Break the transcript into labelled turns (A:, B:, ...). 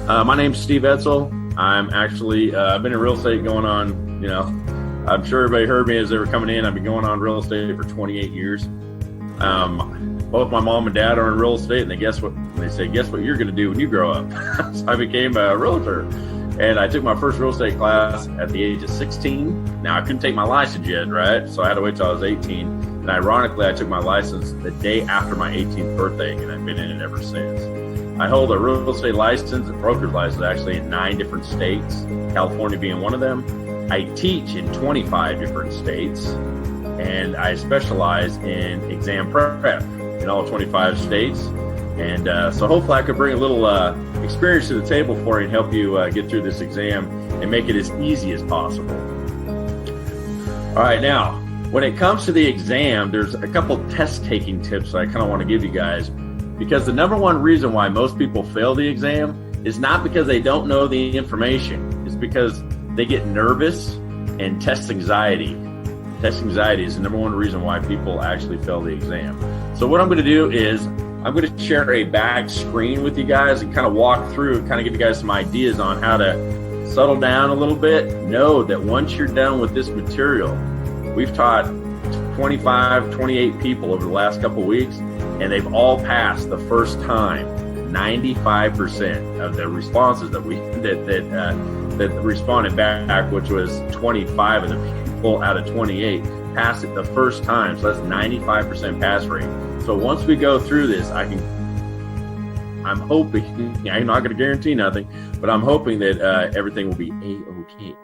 A: My name's Steve Etzel. I'm actually, I've been in real estate going on, I'm sure everybody heard me as they were coming in. I've been going on real estate for 28 years. Both my mom and dad are in real estate, and they say, guess what you're going to do when you grow up? So I became a realtor, and I took my first real estate class at the age of 16. Now I couldn't take my license yet, right? So I had to wait till I was 18. And ironically, I took my license the day after my 18th birthday, and I've been in it ever since. I hold a real estate license, a broker's license actually, in 9 different states, California being one of them. I teach in 25 different states, and I specialize in exam prep in all 25 states. And so hopefully I could bring a little experience to the table for you and help you get through this exam and make it as easy as possible. All right, now, when it comes to the exam, there's a couple test taking tips that I kind of want to give you guys, because the number one reason why most people fail the exam is not because they don't know the information. It's because they get nervous and test anxiety. Test anxiety is the number one reason why people actually fail the exam. So what I'm going to do is I'm going to share a back screen with you guys and kind of walk through and kind of give you guys some ideas on how to settle down a little bit. Know that once you're done with this material, we've taught 25, 28 people over the last couple of weeks, and they've all passed the first time. 95% of the responses that responded back, which was 25 of the people out of 28, passed it the first time. So that's 95% pass rate. So once we go through this, I'm hoping, I'm not going to guarantee nothing, but I'm hoping that everything will be A-okay.